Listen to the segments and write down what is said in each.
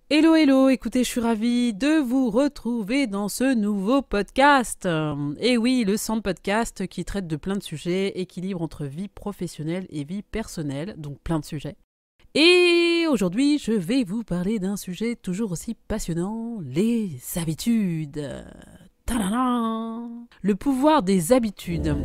Hello, hello, écoutez, je suis ravie de vous retrouver dans ce nouveau podcast. Et oui, le Sand Podcast qui traite de plein de sujets, équilibre entre vie professionnelle et vie personnelle, donc plein de sujets. Et aujourd'hui, je vais vous parler d'un sujet toujours aussi passionnant, les habitudes. Ta-da-da. Le pouvoir des habitudes.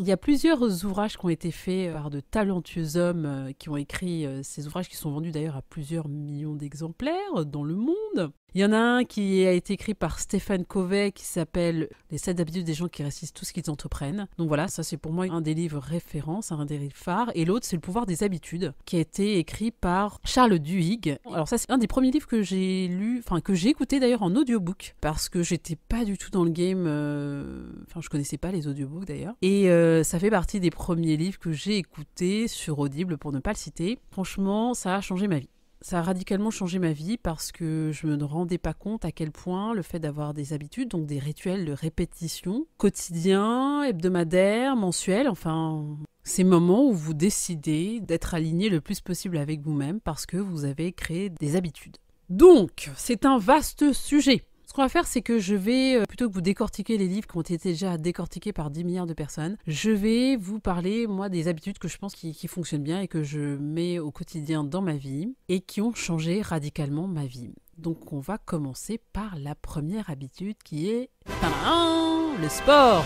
Il y a plusieurs ouvrages qui ont été faits par de talentueux hommes qui ont écrit ces ouvrages qui sont vendus d'ailleurs à plusieurs millions d'exemplaires dans le monde. Il y en a un qui a été écrit par Stephen Covey qui s'appelle « Les 7 habitudes des gens qui réussissent tout ce qu'ils entreprennent ». Donc voilà, ça c'est pour moi un des livres références, un des livres phares. Et l'autre c'est « Le pouvoir des habitudes » qui a été écrit par Charles Duhigg. Alors ça c'est un des premiers livres que j'ai lu, enfin que j'ai écouté d'ailleurs en audiobook parce que j'étais pas du tout dans le game, je connaissais pas les audiobooks d'ailleurs. Et ça fait partie des premiers livres que j'ai écoutés sur Audible pour ne pas le citer. Franchement, ça a changé ma vie. Ça a radicalement changé ma vie parce que je me ne rendais pas compte à quel point le fait d'avoir des habitudes, donc des rituels de répétition, quotidiens, hebdomadaires, mensuels, enfin, ces moments où vous décidez d'être aligné le plus possible avec vous-même parce que vous avez créé des habitudes. Donc, c'est un vaste sujet. Ce qu'on va faire, c'est que je vais, plutôt que vous décortiquer les livres qui ont été déjà décortiqués par 10 milliards de personnes, je vais vous parler, moi, des habitudes que je pense qui fonctionnent bien et que je mets au quotidien dans ma vie et qui ont changé radicalement ma vie. Donc, on va commencer par la première habitude qui est le sport.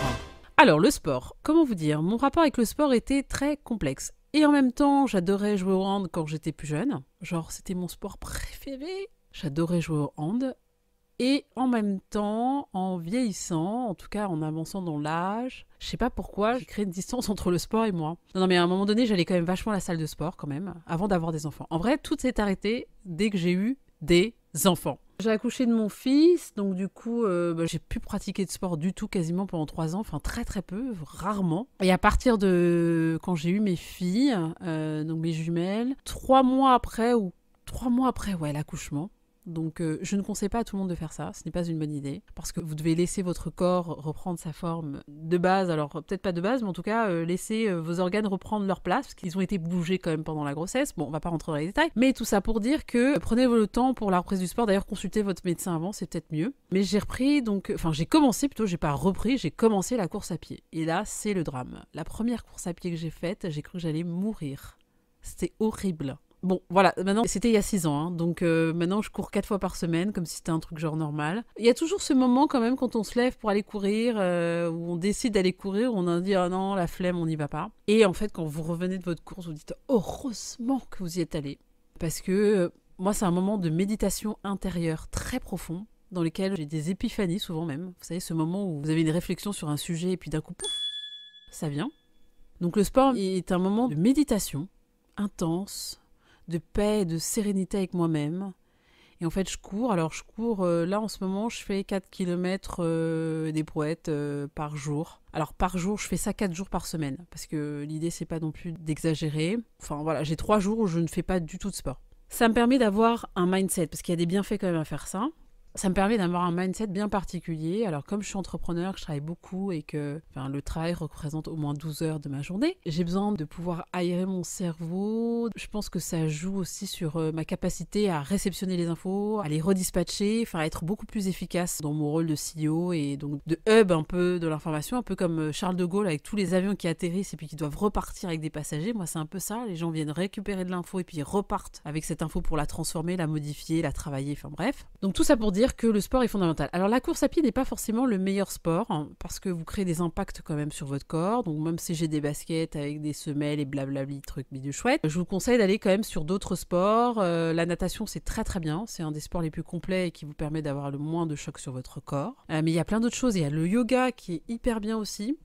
Alors, le sport, comment vous dire, mon rapport avec le sport était très complexe. Et en même temps, j'adorais jouer au hand quand j'étais plus jeune. Genre, c'était mon sport préféré. J'adorais jouer au hand. Et en même temps, en vieillissant, en tout cas en avançant dans l'âge, je sais pas pourquoi, j'ai créé une distance entre le sport et moi. Non, mais à un moment donné, j'allais quand même vachement à la salle de sport quand même, avant d'avoir des enfants. En vrai, tout s'est arrêté dès que j'ai eu des enfants. J'ai accouché de mon fils, donc du coup, j'ai pu pratiquer de sport du tout quasiment pendant 3 ans, enfin très très peu, rarement. Et à partir de quand j'ai eu mes filles, donc mes jumelles, 3 mois après, ouais, l'accouchement. Donc je ne conseille pas à tout le monde de faire ça, ce n'est pas une bonne idée, parce que vous devez laisser votre corps reprendre sa forme de base, alors peut-être pas de base, mais en tout cas laisser vos organes reprendre leur place, parce qu'ils ont été bougés quand même pendant la grossesse, bon on va pas rentrer dans les détails, mais tout ça pour dire que prenez le temps pour la reprise du sport, d'ailleurs consultez votre médecin avant, c'est peut-être mieux. Mais j'ai commencé la course à pied, et là c'est le drame. La première course à pied que j'ai faite, j'ai cru que j'allais mourir, c'était horrible. Bon, voilà, maintenant, c'était il y a 6 ans, hein, donc maintenant je cours 4 fois par semaine, comme si c'était un truc genre normal. Il y a toujours ce moment quand même quand on se lève pour aller courir, où on décide d'aller courir, où on a dit « Ah non, la flemme, on n'y va pas ». Et en fait, quand vous revenez de votre course, vous dites « Heureusement que vous y êtes allé ». Parce que moi, c'est un moment de méditation intérieure très profond, dans lequel j'ai des épiphanies, souvent même. Vous savez, ce moment où vous avez une réflexion sur un sujet, et puis d'un coup, pouf, ça vient. Donc le sport est un moment de méditation intense, de paix et de sérénité avec moi-même. Et en fait, je cours. Là, en ce moment, je fais 4 km des brouettes par jour. Alors, par jour, je fais ça 4 jours par semaine. Parce que l'idée, c'est pas non plus d'exagérer. Enfin, voilà, j'ai 3 jours où je ne fais pas du tout de sport. Ça me permet d'avoir un mindset, parce qu'il y a des bienfaits quand même à faire ça. Ça me permet d'avoir un mindset bien particulier. Alors, comme je suis entrepreneur, que je travaille beaucoup et que le travail représente au moins 12 heures de ma journée, j'ai besoin de pouvoir aérer mon cerveau. Je pense que ça joue aussi sur ma capacité à réceptionner les infos, à les redispatcher, à être beaucoup plus efficace dans mon rôle de CEO et donc de hub un peu de l'information, un peu comme Charles de Gaulle avec tous les avions qui atterrissent et puis qui doivent repartir avec des passagers. Moi, c'est un peu ça. Les gens viennent récupérer de l'info et puis ils repartent avec cette info pour la transformer, la modifier, la travailler, bref. Donc tout ça pour dire que le sport est fondamental. Alors la course à pied n'est pas forcément le meilleur sport, hein, parce que vous créez des impacts quand même sur votre corps, donc même si j'ai des baskets avec des semelles et blablabli, trucs bidou chouette, je vous conseille d'aller quand même sur d'autres sports. La natation c'est très très bien, c'est un des sports les plus complets et qui vous permet d'avoir le moins de choc sur votre corps. Mais il y a plein d'autres choses, il y a le yoga qui est hyper bien aussi.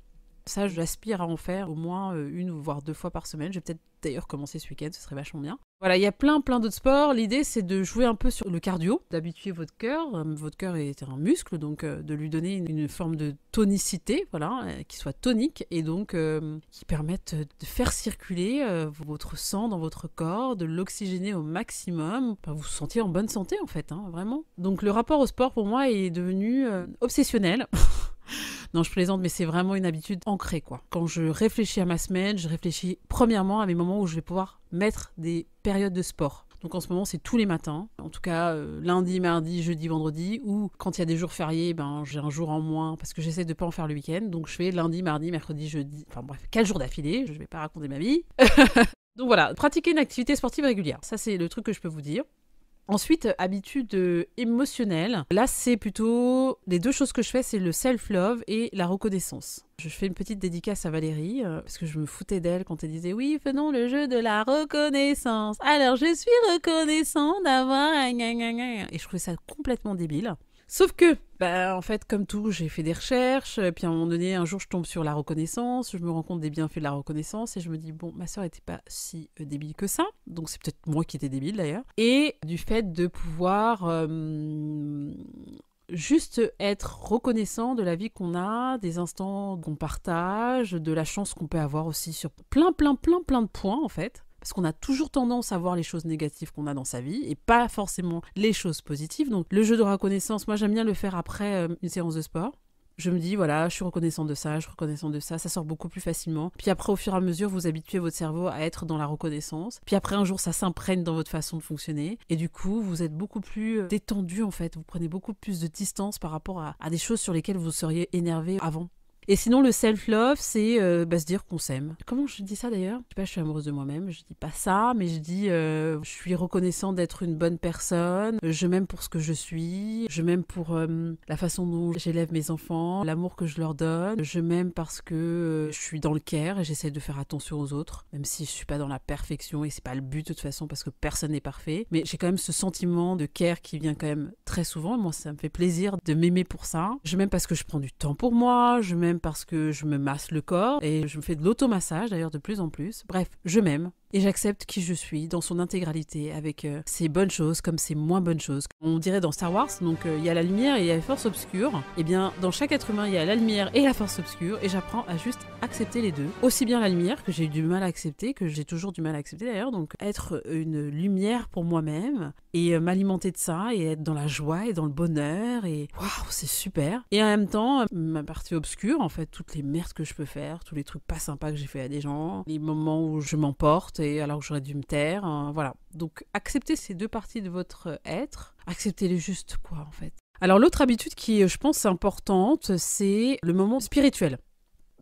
Ça, j'aspire à en faire au moins 1 voire 2 fois par semaine. Je vais peut-être d'ailleurs commencer ce week-end, ce serait vachement bien. Voilà, il y a plein d'autres sports. L'idée, c'est de jouer un peu sur le cardio, d'habituer votre cœur. Votre cœur est un muscle, donc de lui donner une forme de tonicité, voilà, qui soit tonique et donc qui permette de faire circuler votre sang dans votre corps, de l'oxygéner au maximum, vous vous sentir en bonne santé en fait, hein, vraiment. Donc le rapport au sport pour moi est devenu obsessionnel. Non, je plaisante, mais c'est vraiment une habitude ancrée, quoi. Quand je réfléchis à ma semaine, je réfléchis premièrement à mes moments où je vais pouvoir mettre des périodes de sport. Donc en ce moment, c'est tous les matins. En tout cas, lundi, mardi, jeudi, vendredi. Ou quand il y a des jours fériés, j'ai un jour en moins parce que j'essaie de ne pas en faire le week-end. Donc je fais lundi, mardi, mercredi, jeudi. Enfin bref, 4 jours d'affilée. Je ne vais pas raconter ma vie. Donc voilà, pratiquer une activité sportive régulière. Ça, c'est le truc que je peux vous dire. Ensuite, habitude émotionnelle. Là, c'est plutôt... Les deux choses que je fais, c'est le self-love et la reconnaissance. Je fais une petite dédicace à Valérie, parce que je me foutais d'elle quand elle disait « Oui, faisons le jeu de la reconnaissance. Alors, je suis reconnaissant d'avoir... » Et je trouvais ça complètement débile. Sauf que, en fait, comme tout, j'ai fait des recherches, puis à un moment donné, un jour, je tombe sur la reconnaissance, je me rends compte des bienfaits de la reconnaissance, et je me dis, bon, ma sœur n'était pas si débile que ça, donc c'est peut-être moi qui étais débile d'ailleurs, et du fait de pouvoir juste être reconnaissant de la vie qu'on a, des instants qu'on partage, de la chance qu'on peut avoir aussi sur plein de points, en fait. Parce qu'on a toujours tendance à voir les choses négatives qu'on a dans sa vie et pas forcément les choses positives. Donc le jeu de reconnaissance, moi j'aime bien le faire après une séance de sport. Je me dis, voilà, je suis reconnaissant de ça, je suis reconnaissant de ça, ça sort beaucoup plus facilement. Puis après, au fur et à mesure, vous habituez votre cerveau à être dans la reconnaissance. Puis après, un jour, ça s'imprègne dans votre façon de fonctionner. Et du coup, vous êtes beaucoup plus détendu, en fait. Vous prenez beaucoup plus de distance par rapport à des choses sur lesquelles vous seriez énervé avant. Et sinon, le self-love, c'est se dire qu'on s'aime. Comment je dis ça d'ailleurs? Je sais pas, je suis amoureuse de moi-même, je dis pas ça, mais je dis je suis reconnaissant d'être une bonne personne, je m'aime pour ce que je suis, je m'aime pour la façon dont j'élève mes enfants, l'amour que je leur donne, je m'aime parce que je suis dans le care et j'essaie de faire attention aux autres, même si je suis pas dans la perfection et c'est pas le but de toute façon parce que personne n'est parfait, mais j'ai quand même ce sentiment de care qui vient quand même très souvent, et moi ça me fait plaisir de m'aimer pour ça. Je m'aime parce que je prends du temps pour moi, je m'aime parce que je me masse le corps et je me fais de l'automassage d'ailleurs de plus en plus. Bref, je m'aime et j'accepte qui je suis dans son intégralité avec ses bonnes choses comme ses moins bonnes choses. On dirait dans Star Wars, donc il y a la lumière et il y a la force obscure. Et bien dans chaque être humain, il y a la lumière et la force obscure et j'apprends à juste accepter les deux. Aussi bien la lumière que j'ai eu du mal à accepter, que j'ai toujours du mal à accepter d'ailleurs, donc être une lumière pour moi-même et m'alimenter de ça et être dans la joie et dans le bonheur et waouh, c'est super. Et en même temps, ma partie obscure, en fait, toutes les merdes que je peux faire, tous les trucs pas sympas que j'ai fait à des gens, les moments où je m'emporte et alors que j'aurais dû me taire, voilà. Donc acceptez ces deux parties de votre être, acceptez-les juste quoi en fait. Alors l'autre habitude qui je pense importante, c'est le moment spirituel.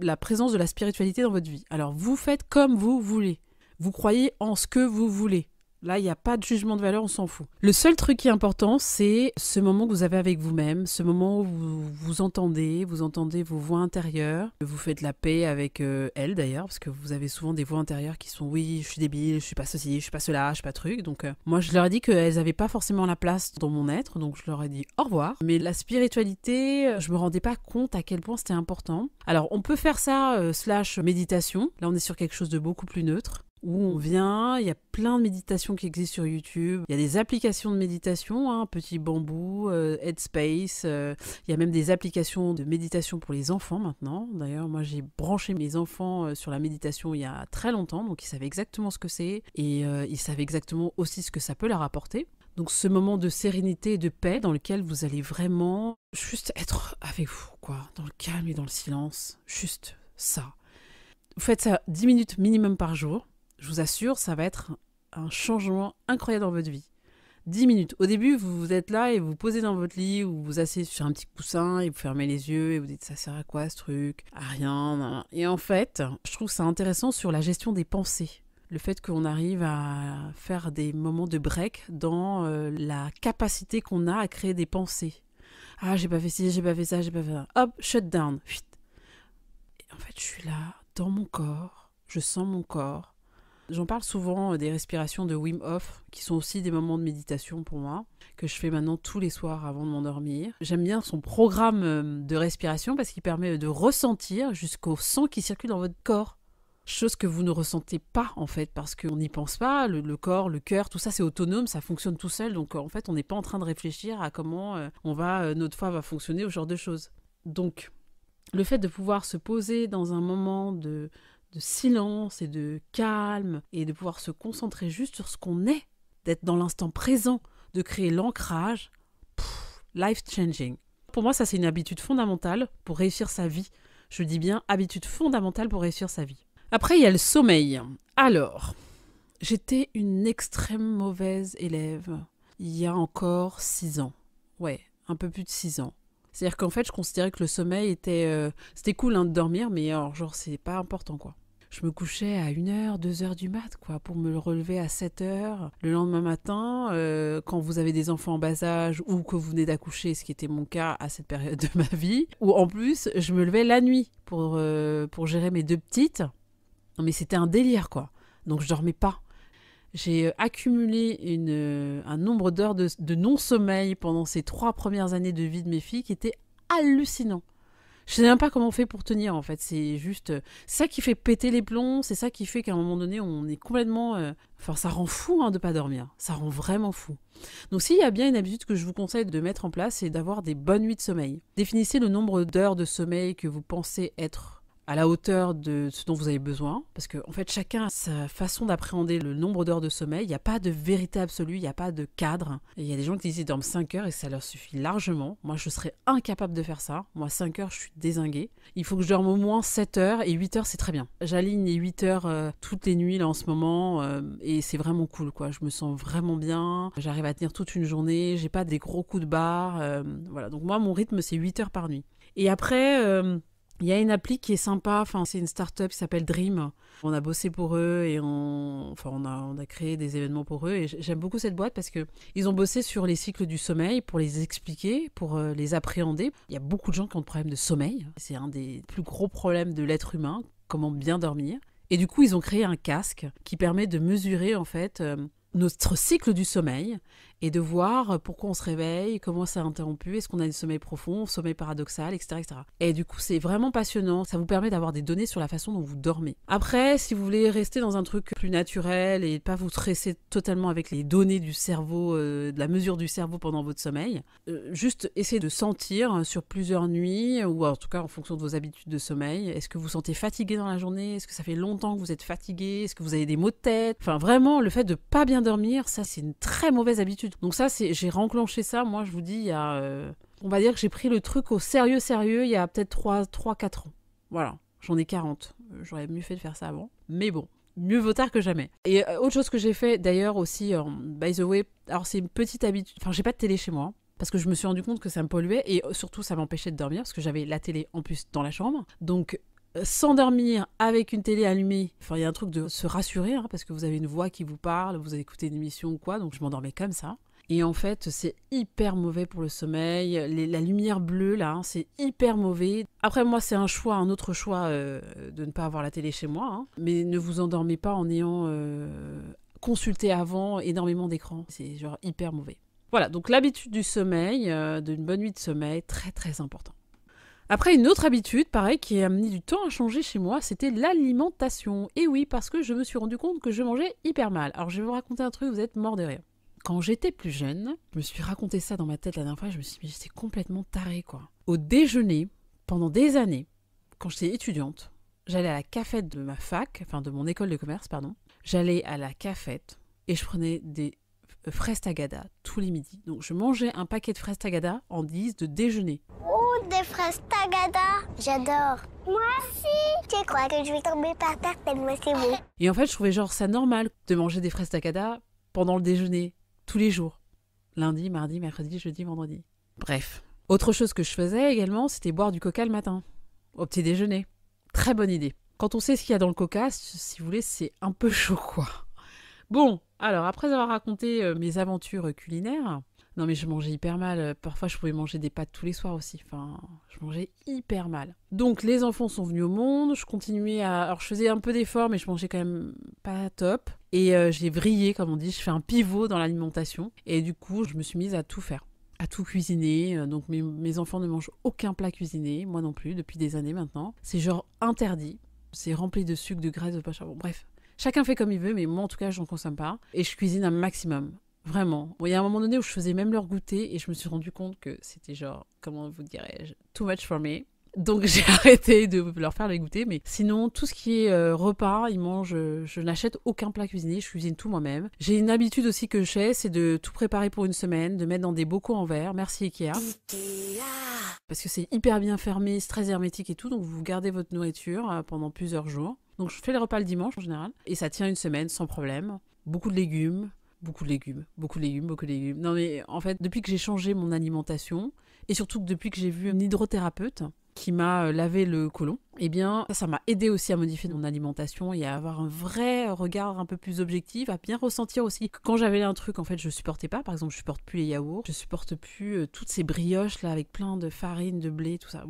La présence de la spiritualité dans votre vie. Alors vous faites comme vous voulez. Vous croyez en ce que vous voulez. Là, il n'y a pas de jugement de valeur, on s'en fout. Le seul truc qui est important, c'est ce moment que vous avez avec vous-même, ce moment où vous entendez vos voix intérieures, vous faites la paix avec elles d'ailleurs, parce que vous avez souvent des voix intérieures qui sont « oui, je suis débile, je suis pas ceci, je suis pas cela, je suis pas truc ». Donc moi, je leur ai dit qu'elles n'avaient pas forcément la place dans mon être, donc je leur ai dit au revoir. Mais la spiritualité, je me rendais pas compte à quel point c'était important. Alors, on peut faire ça / méditation. Là, on est sur quelque chose de beaucoup plus neutre. Où on vient, il y a plein de méditations qui existent sur YouTube, il y a des applications de méditation, Petit Bambou, Headspace, il y a même des applications de méditation pour les enfants maintenant. D'ailleurs, moi j'ai branché mes enfants sur la méditation il y a très longtemps, donc ils savaient exactement ce que c'est et ils savaient exactement aussi ce que ça peut leur apporter. Donc ce moment de sérénité et de paix dans lequel vous allez vraiment juste être avec vous, quoi, dans le calme et dans le silence, juste ça. Vous faites ça 10 minutes minimum par jour. Je vous assure, ça va être un changement incroyable dans votre vie. 10 minutes. Au début, vous êtes là et vous vous posez dans votre lit ou vous asseyez sur un petit coussin et vous fermez les yeux et vous dites « ça sert à quoi ce truc ?» À rien. Nan. Et en fait, je trouve ça intéressant sur la gestion des pensées. Le fait qu'on arrive à faire des moments de break dans la capacité qu'on a à créer des pensées. « Ah, j'ai pas fait ci, j'ai pas fait ça, j'ai pas fait ça. » Hop, shut down. Et en fait, je suis là, dans mon corps. Je sens mon corps. J'en parle souvent des respirations de Wim Hof, qui sont aussi des moments de méditation pour moi, que je fais maintenant tous les soirs avant de m'endormir. J'aime bien son programme de respiration parce qu'il permet de ressentir jusqu'au sang qui circule dans votre corps. Chose que vous ne ressentez pas en fait, parce qu'on n'y pense pas, le corps, le cœur, tout ça c'est autonome, ça fonctionne tout seul, donc en fait on n'est pas en train de réfléchir à comment notre foie va fonctionner, ou ce genre de choses. Donc le fait de pouvoir se poser dans un moment de silence et de calme, et de pouvoir se concentrer juste sur ce qu'on est, d'être dans l'instant présent, de créer l'ancrage, life changing. Pour moi ça c'est une habitude fondamentale pour réussir sa vie. Je dis bien habitude fondamentale pour réussir sa vie. Après, il y a le sommeil. Alors, j'étais une extrême mauvaise élève il y a encore 6 ans. Ouais, un peu plus de 6 ans. C'est-à-dire qu'en fait, je considérais que le sommeil était... c'était cool de dormir, mais alors, genre, c'est pas important, quoi. Je me couchais à 1h, 2h du mat, quoi, pour me relever à 7h le lendemain matin, quand vous avez des enfants en bas âge ou que vous venez d'accoucher, ce qui était mon cas à cette période de ma vie. Ou en plus, je me levais la nuit pour gérer mes 2 petites. Non mais c'était un délire quoi, donc je dormais pas. J'ai accumulé un nombre d'heures de non-sommeil pendant ces 3 premières années de vie de mes filles qui était hallucinant. Je sais même pas comment on fait pour tenir en fait, c'est juste... C'est ça qui fait péter les plombs, c'est ça qui fait qu'à un moment donné on est complètement... Enfin ça rend fou de pas dormir, ça rend vraiment fou. Donc s'il y a bien une habitude que je vous conseille de mettre en place, c'est d'avoir des bonnes nuits de sommeil. Définissez le nombre d'heures de sommeil que vous pensez être à la hauteur de ce dont vous avez besoin, parce que en fait chacun a sa façon d'appréhender le nombre d'heures de sommeil, il n'y a pas de vérité absolue, il n'y a pas de cadre. Et il y a des gens qui disent qu'ils dorment 5 heures et ça leur suffit largement. Moi je serais incapable de faire ça, moi 5 heures je suis dézinguée. Il faut que je dorme au moins 7 heures et 8 heures c'est très bien. J'aligne les 8 heures toutes les nuits là en ce moment et c'est vraiment cool quoi, je me sens vraiment bien, j'arrive à tenir toute une journée, j'ai pas des gros coups de barre, voilà. Donc moi mon rythme c'est 8 heures par nuit. Et après... il y a une appli qui est sympa, c'est une start-up qui s'appelle Dream. On a bossé pour eux et on a créé des événements pour eux. Et j'aime beaucoup cette boîte parce qu'ils ont bossé sur les cycles du sommeil pour les expliquer, pour les appréhender. Il y a beaucoup de gens qui ont des problèmes de sommeil. C'est un des plus gros problèmes de l'être humain, comment bien dormir. Et du coup, ils ont créé un casque qui permet de mesurer en fait notre cycle du sommeil et de voir pourquoi on se réveille, comment c'est interrompu, est-ce qu'on a un sommeil profond, sommeil paradoxal, etc., etc. Et du coup, c'est vraiment passionnant. Ça vous permet d'avoir des données sur la façon dont vous dormez. Après, si vous voulez rester dans un truc plus naturel et pas vous stresser totalement avec les données du cerveau, de la mesure du cerveau pendant votre sommeil, juste essayez de sentir sur plusieurs nuits, ou en tout cas en fonction de vos habitudes de sommeil, est-ce que vous vous sentez fatigué dans la journée? Est-ce que ça fait longtemps que vous êtes fatigué? Est-ce que vous avez des maux de tête? Enfin, vraiment, le fait de pas bien dormir, ça, c'est une très mauvaise habitude. Donc ça, j'ai renclenché ça, moi, je vous dis, il y a... on va dire que j'ai pris le truc au sérieux, il y a peut-être 3-4 ans. Voilà, j'en ai 40. J'aurais mieux fait de faire ça avant. Mais bon, mieux vaut tard que jamais. Et autre chose que j'ai fait, d'ailleurs, aussi, by the way, alors c'est une petite habitude... Enfin, j'ai pas de télé chez moi, parce que je me suis rendu compte que ça me polluait, et surtout, ça m'empêchait de dormir, parce que j'avais la télé, en plus, dans la chambre. Donc... s'endormir avec une télé allumée, enfin il y a un truc de se rassurer parce que vous avez une voix qui vous parle, vous avez écouté une émission ou quoi, donc je m'endormais comme ça. Et en fait c'est hyper mauvais pour le sommeil, la lumière bleue là, c'est hyper mauvais. Après moi c'est un autre choix de ne pas avoir la télé chez moi, mais ne vous endormez pas en ayant consulté avant énormément d'écrans, c'est genre hyper mauvais. Voilà, donc l'habitude du sommeil, d'une bonne nuit de sommeil, très très important. Après, une autre habitude, pareil, qui a mis du temps à changer chez moi, c'était l'alimentation. Et oui, parce que je me suis rendu compte que je mangeais hyper mal. Alors, je vais vous raconter un truc, vous êtes morts de rire. Quand j'étais plus jeune, je me suis raconté ça dans ma tête la dernière fois, je me suis dit, mais j'étais complètement tarée, quoi. Au déjeuner, pendant des années, quand j'étais étudiante, j'allais à la cafette de ma fac, enfin de mon école de commerce, pardon. J'allais à la cafette et je prenais des fraises tagada tous les midis. Donc, je mangeais un paquet de fraises tagada en 10 de déjeuner. Des fraises tagada. J'adore. Moi aussi. Tu crois que je vais tomber par terre tellement c'est beau. Et en fait, je trouvais genre ça normal de manger des fraises tagada pendant le déjeuner, tous les jours. Lundi, mardi, mercredi, jeudi, vendredi. Bref. Autre chose que je faisais également, c'était boire du coca le matin, au petit déjeuner. Très bonne idée. Quand on sait ce qu'il y a dans le coca, si vous voulez, c'est un peu chaud, quoi. Bon, alors après avoir raconté mes aventures culinaires... Non mais je mangeais hyper mal, parfois je pouvais manger des pâtes tous les soirs aussi, enfin je mangeais hyper mal. Donc les enfants sont venus au monde, je continuais à... Alors je faisais un peu d'efforts mais je mangeais quand même pas top. Et j'ai vrillé comme on dit, je fais un pivot dans l'alimentation. Et du coup je me suis mise à tout faire, à tout cuisiner. Donc mes enfants ne mangent aucun plat cuisiné, moi non plus depuis des années maintenant. C'est genre interdit. C'est rempli de sucre, de graisse, de machin. Bon, bref. Chacun fait comme il veut, mais moi, en tout cas, je n'en consomme pas. Et je cuisine un maximum. Vraiment. Bon, il y a un moment donné où je faisais même leur goûter et je me suis rendu compte que c'était genre, comment vous dirais-je, too much for me. Donc j'ai arrêté de leur faire les goûter, mais sinon tout ce qui est repas, ils mangent, je n'achète aucun plat cuisiné, je cuisine tout moi-même. J'ai une habitude aussi que j'ai, c'est de tout préparer pour une semaine, de mettre dans des bocaux en verre, merci Ikea. Parce que c'est hyper bien fermé, c'est très hermétique et tout, donc vous gardez votre nourriture pendant plusieurs jours. Donc je fais le repas le dimanche en général, et ça tient une semaine sans problème. Beaucoup de légumes. Non mais en fait, depuis que j'ai changé mon alimentation, et surtout que depuis que j'ai vu une hydrothérapeute qui m'a lavé le côlon, eh bien ça m'a aidé aussi à modifier mon alimentation et à avoir un vrai regard un peu plus objectif, à bien ressentir aussi que quand j'avais un truc en fait je supportais pas, par exemple je supporte plus les yaourts, je supporte plus toutes ces brioches là avec plein de farine, de blé, tout ça.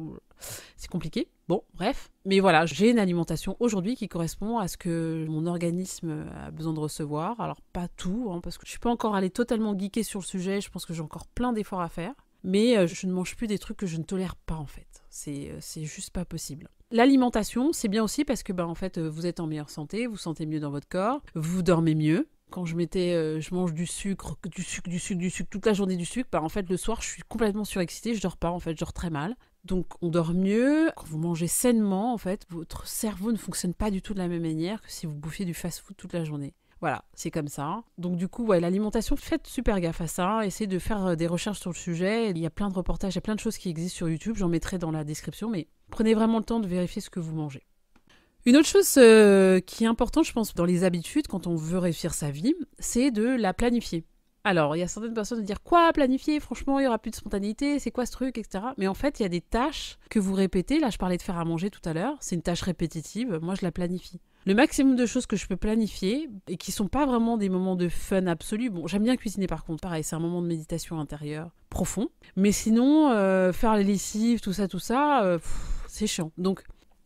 C'est compliqué. Bon, bref. Mais voilà, j'ai une alimentation aujourd'hui qui correspond à ce que mon organisme a besoin de recevoir. Alors, pas tout, hein, parce que je suis pas encore allée totalement geeker sur le sujet. Je pense que j'ai encore plein d'efforts à faire. Mais je ne mange plus des trucs que je ne tolère pas, en fait. C'est juste pas possible. L'alimentation, c'est bien aussi parce que, en fait, vous êtes en meilleure santé, vous sentez mieux dans votre corps, vous dormez mieux. Quand je mange du sucre toute la journée du sucre, en fait, le soir, je suis complètement surexcitée, je dors pas, en fait, je dors très mal. Donc, on dort mieux. Quand vous mangez sainement, en fait, votre cerveau ne fonctionne pas du tout de la même manière que si vous bouffiez du fast-food toute la journée. Voilà, c'est comme ça. Donc du coup, l'alimentation, faites super gaffe à ça. Essayez de faire des recherches sur le sujet. Il y a plein de reportages, il y a plein de choses qui existent sur YouTube. J'en mettrai dans la description, mais prenez vraiment le temps de vérifier ce que vous mangez. Une autre chose qui est importante, je pense, dans les habitudes, quand on veut réussir sa vie, c'est de la planifier. Alors, il y a certaines personnes qui disent « Quoi, planifier ? Franchement, il n'y aura plus de spontanéité, c'est quoi ce truc, etc. » Mais en fait, il y a des tâches que vous répétez. Là, je parlais de faire à manger tout à l'heure. C'est une tâche répétitive. Moi, je la planifie. Le maximum de choses que je peux planifier et qui sont pas vraiment des moments de fun absolu. Bon, j'aime bien cuisiner par contre. Pareil, c'est un moment de méditation intérieure profond. Mais sinon, faire les lessives, tout ça, c'est chiant. Donc,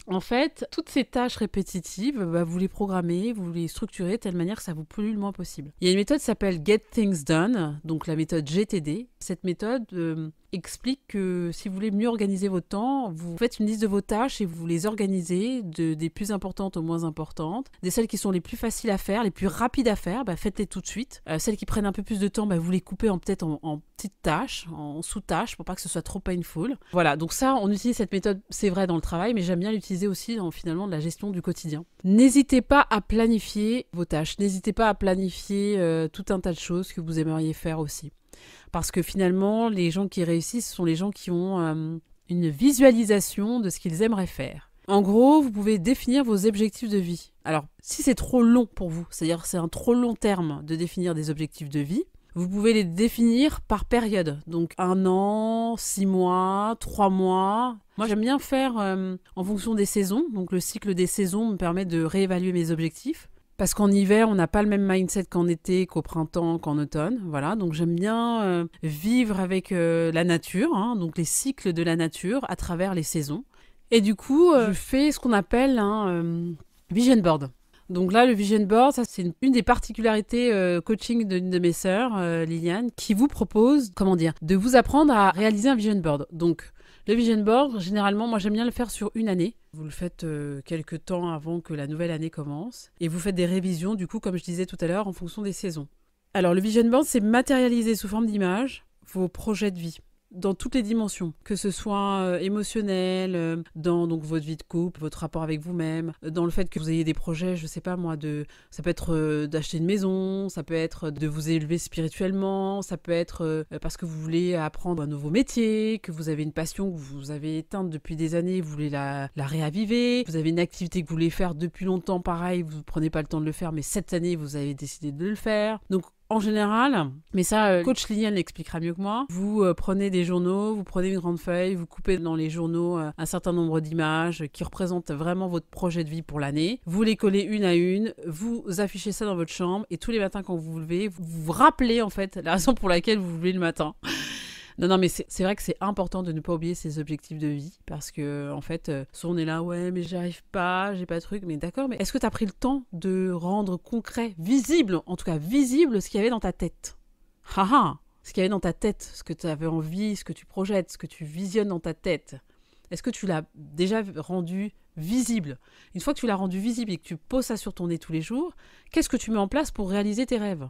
en fait, toutes ces tâches répétitives, vous les programmez, vous les structurez de telle manière que ça vous pollue le moins possible. Il y a une méthode qui s'appelle Get Things Done, donc la méthode GTD. Cette méthode explique que si vous voulez mieux organiser votre temps, vous faites une liste de vos tâches et vous les organisez des plus importantes aux moins importantes. Des celles qui sont les plus faciles à faire, les plus rapides à faire, faites-les tout de suite. Celles qui prennent un peu plus de temps, vous les coupez peut-être en petites tâches, en sous-tâches, pour pas que ce soit trop painful. Voilà, donc ça, on utilise cette méthode, c'est vrai, dans le travail, mais j'aime bien l'utiliser aussi dans finalement de la gestion du quotidien. N'hésitez pas à planifier vos tâches, n'hésitez pas à planifier tout un tas de choses que vous aimeriez faire aussi. Parce que finalement, les gens qui réussissent sont les gens qui ont une visualisation de ce qu'ils aimeraient faire. En gros, vous pouvez définir vos objectifs de vie. Alors, si c'est trop long pour vous, c'est-à-dire c'est un trop long terme de définir des objectifs de vie, vous pouvez les définir par période. Donc 1 an, 6 mois, 3 mois. Moi, j'aime bien faire en fonction des saisons. Donc le cycle des saisons me permet de réévaluer mes objectifs. Parce qu'en hiver, on n'a pas le même mindset qu'en été, qu'au printemps, qu'en automne. Voilà, donc j'aime bien vivre avec la nature, donc les cycles de la nature à travers les saisons. Et du coup, je fais ce qu'on appelle un vision board. Donc là, le vision board, ça c'est une des particularités coaching d'une de mes sœurs, Liliane, qui vous propose, de vous apprendre à réaliser un vision board. Donc le vision board, généralement, moi j'aime bien le faire sur une année. Vous le faites quelques temps avant que la nouvelle année commence. Et vous faites des révisions, du coup, comme je disais tout à l'heure, en fonction des saisons. Alors, le vision board, c'est matérialiser sous forme d'image vos projets de vie. Dans toutes les dimensions, que ce soit émotionnel, dans donc votre vie de couple, votre rapport avec vous-même, dans le fait que vous ayez des projets, je sais pas moi, ça peut être d'acheter une maison, ça peut être de vous élever spirituellement, ça peut être parce que vous voulez apprendre un nouveau métier, que vous avez une passion que vous avez éteinte depuis des années, vous voulez la réaviver, vous avez une activité que vous voulez faire depuis longtemps, pareil, vous prenez pas le temps de le faire, mais cette année vous avez décidé de le faire. Donc en général, mais ça, coach Liliane l'expliquera mieux que moi, vous prenez des journaux, vous prenez une grande feuille, vous coupez dans les journaux un certain nombre d'images qui représentent vraiment votre projet de vie pour l'année. Vous les collez une à une, vous affichez ça dans votre chambre et tous les matins quand vous vous levez, vous vous rappelez en fait la raison pour laquelle vous vous levez le matin. Non, mais c'est vrai que c'est important de ne pas oublier ses objectifs de vie parce que, en fait, soit on est là, ouais, mais j'arrive pas, j'ai pas de truc, mais d'accord, mais est-ce que tu as pris le temps de rendre concret, visible, en tout cas visible, ce qu'il y avait dans ta tête ? Ce qu'il y avait dans ta tête, ce que tu avais envie, ce que tu projettes, ce que tu visionnes dans ta tête. Est-ce que tu l'as déjà rendu visible? Une fois que tu l'as rendu visible et que tu poses ça sur ton nez tous les jours, qu'est-ce que tu mets en place pour réaliser tes rêves?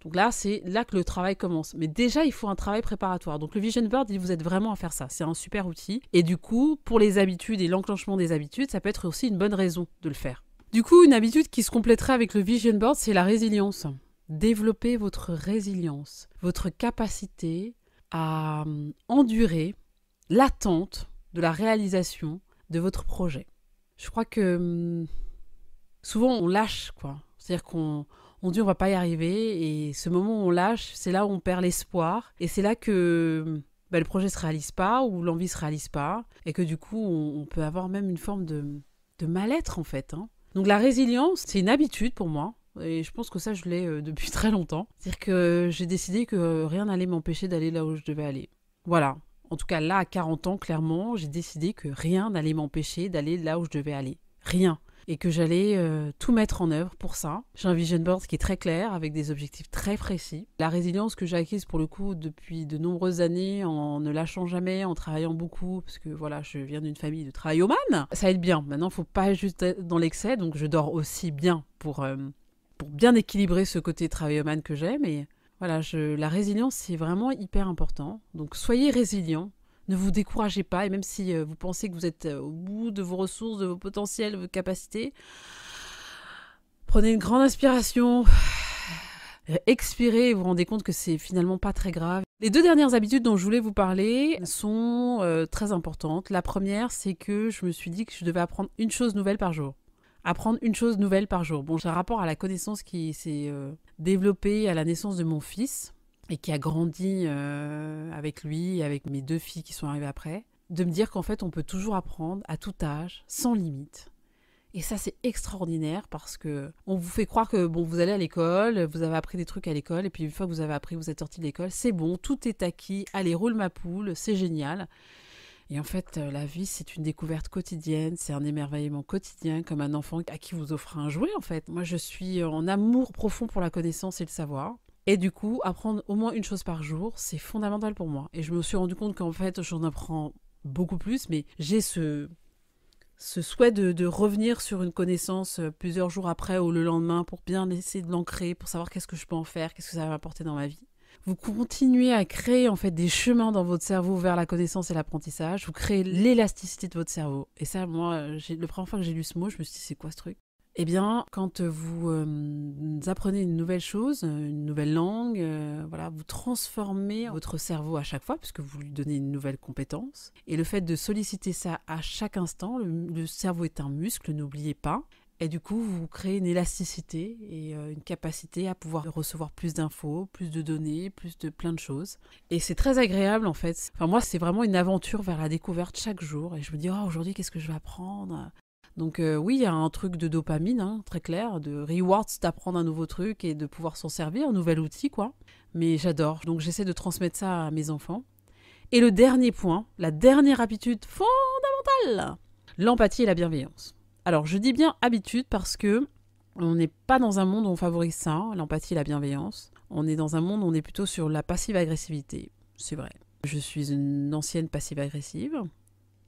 Donc là, c'est là que le travail commence. Mais déjà, il faut un travail préparatoire. Donc le Vision Board, il vous aide vraiment à faire ça. C'est un super outil. Et du coup, pour les habitudes et l'enclenchement des habitudes, ça peut être aussi une bonne raison de le faire. Du coup, une habitude qui se compléterait avec le Vision Board, c'est la résilience. Développez votre résilience, votre capacité à endurer l'attente de la réalisation de votre projet. Je crois que souvent on lâche, quoi. C'est-à-dire qu'on dit on va pas y arriver, et ce moment où on lâche, c'est là où on perd l'espoir, et c'est là que le projet se réalise pas, ou l'envie se réalise pas, et que du coup on peut avoir même une forme de mal-être en fait. Donc la résilience, c'est une habitude pour moi. Et je pense que ça, je l'ai depuis très longtemps. C'est-à-dire que j'ai décidé que rien n'allait m'empêcher d'aller là où je devais aller. Voilà. En tout cas, là, à 40 ans, clairement, j'ai décidé que rien n'allait m'empêcher d'aller là où je devais aller. Rien. Et que j'allais tout mettre en œuvre pour ça. J'ai un vision board qui est très clair, avec des objectifs très précis. La résilience que j'ai acquise, pour le coup, depuis de nombreuses années, en ne lâchant jamais, en travaillant beaucoup, parce que voilà, je viens d'une famille de travaillomanes, ça aide bien. Maintenant, il ne faut pas juste être dans l'excès, donc je dors aussi bien pour bien équilibrer ce côté travaillomane que j'ai. Mais voilà, la résilience, c'est vraiment hyper important. Donc soyez résilients. Ne vous découragez pas, et même si vous pensez que vous êtes au bout de vos ressources, de vos potentiels, de vos capacités, prenez une grande inspiration, expirez et vous vous rendez compte que c'est finalement pas très grave. Les 2 dernières habitudes dont je voulais vous parler sont très importantes. La première, c'est que je me suis dit que je devais apprendre une chose nouvelle par jour. Apprendre une chose nouvelle par jour. Bon, j'ai un rapport à la connaissance qui s'est développé à la naissance de mon fils, et qui a grandi avec lui, avec mes 2 filles qui sont arrivées après, de me dire qu'en fait, on peut toujours apprendre à tout âge, sans limite. Et ça, c'est extraordinaire, parce que on vous fait croire que vous allez à l'école, vous avez appris des trucs à l'école, et puis une fois que vous avez appris, vous êtes sorti de l'école, c'est bon, tout est acquis, allez, roule ma poule, c'est génial. Et en fait, la vie, c'est une découverte quotidienne, c'est un émerveillement quotidien, comme un enfant à qui vous offrez un jouet, en fait. Moi, je suis en amour profond pour la connaissance et le savoir. Et du coup, apprendre au moins une chose par jour, c'est fondamental pour moi. Et je me suis rendu compte qu'en fait, j'en apprends beaucoup plus, mais j'ai ce souhait de revenir sur une connaissance plusieurs jours après ou le lendemain, pour bien essayer de l'ancrer, pour savoir qu'est-ce que je peux en faire, qu'est-ce que ça va m'apporter dans ma vie. Vous continuez à créer en fait des chemins dans votre cerveau vers la connaissance et l'apprentissage. Vous créez l'élasticité de votre cerveau. Et ça, moi, la première fois que j'ai lu ce mot, je me suis dit, c'est quoi ce truc ? Eh bien, quand vous apprenez une nouvelle chose, une nouvelle langue, voilà, vous transformez votre cerveau à chaque fois, puisque vous lui donnez une nouvelle compétence. Et le fait de solliciter ça à chaque instant, le cerveau est un muscle, n'oubliez pas. Et du coup, vous créez une élasticité et une capacité à pouvoir recevoir plus d'infos, plus de données, plus de plein de choses. Et c'est très agréable, en fait. Enfin, moi, c'est vraiment une aventure vers la découverte chaque jour. Et je me dis, oh, aujourd'hui, qu'est-ce que je vais apprendre ? Donc oui, il y a un truc de dopamine, très clair, de rewards, d'apprendre un nouveau truc et de pouvoir s'en servir, un nouvel outil, quoi. Mais j'adore. Donc j'essaie de transmettre ça à mes enfants. Et le dernier point, la dernière habitude fondamentale, l'empathie et la bienveillance. Alors, je dis bien habitude parce que on n'est pas dans un monde où on favorise ça, l'empathie et la bienveillance. On est dans un monde où on est plutôt sur la passive-agressivité. C'est vrai. Je suis une ancienne passive-agressive.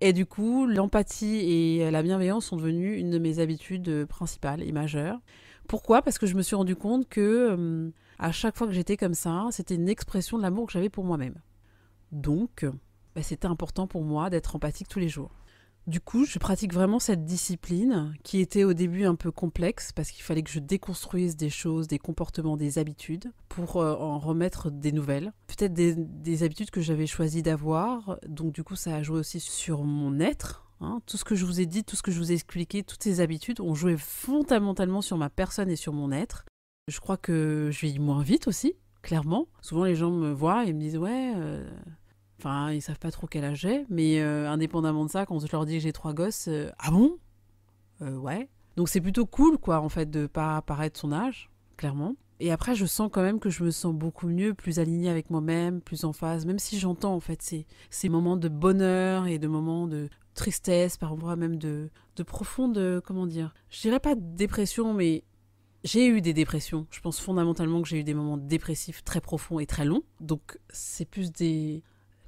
Et du coup, l'empathie et la bienveillance sont devenues une de mes habitudes principales et majeures. Pourquoi ? Parce que je me suis rendu compte que à chaque fois que j'étais comme ça, c'était une expression de l'amour que j'avais pour moi-même. Donc, c'était important pour moi d'être empathique tous les jours. Du coup, je pratique vraiment cette discipline qui était au début un peu complexe parce qu'il fallait que je déconstruise des choses, des comportements, des habitudes pour en remettre des nouvelles. Peut-être des habitudes que j'avais choisi d'avoir. Donc du coup, ça a joué aussi sur mon être. Tout ce que je vous ai dit, tout ce que je vous ai expliqué, toutes ces habitudes ont joué fondamentalement sur ma personne et sur mon être. Je crois que je vieillis moins vite aussi, clairement. Souvent, les gens me voient et me disent « ouais... Enfin, ils savent pas trop quel âge j'ai, mais indépendamment de ça, quand je leur dis que j'ai 3 gosses, ah bon ? Ouais. Donc c'est plutôt cool, quoi, en fait, de pas paraître son âge, clairement. Et après, je sens quand même que je me sens beaucoup mieux, plus alignée avec moi-même, plus en phase, même si j'entends, en fait, ces moments de bonheur et de moments de tristesse, parfois même de profonde, comment dire, je dirais pas de dépression, mais j'ai eu des dépressions. Je pense fondamentalement que j'ai eu des moments dépressifs très profonds et très longs. Donc, c'est plus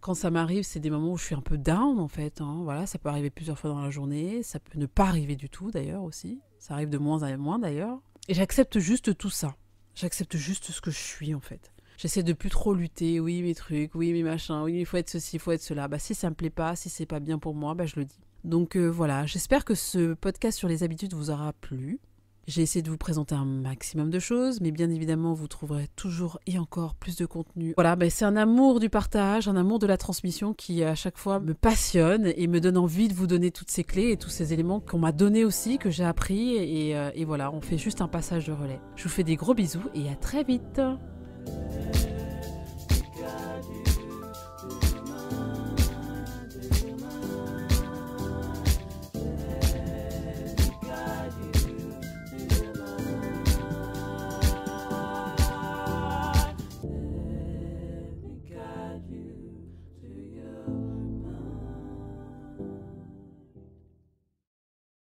Quand ça m'arrive, c'est des moments où je suis un peu down en fait. Voilà, ça peut arriver plusieurs fois dans la journée. Ça peut ne pas arriver du tout d'ailleurs aussi. Ça arrive de moins en moins d'ailleurs. Et j'accepte juste tout ça. J'accepte juste ce que je suis en fait. J'essaie de plus trop lutter. Oui, mes trucs, oui, mes machins. Oui, il faut être ceci, il faut être cela. Si ça me plaît pas, si c'est pas bien pour moi, je le dis. Donc voilà, j'espère que ce podcast sur les habitudes vous aura plu. J'ai essayé de vous présenter un maximum de choses, mais bien évidemment, vous trouverez toujours et encore plus de contenu. Voilà, c'est un amour du partage, un amour de la transmission qui à chaque fois me passionne et me donne envie de vous donner toutes ces clés et tous ces éléments qu'on m'a donnés aussi, que j'ai appris. Et voilà, on fait juste un passage de relais. Je vous fais des gros bisous et à très vite.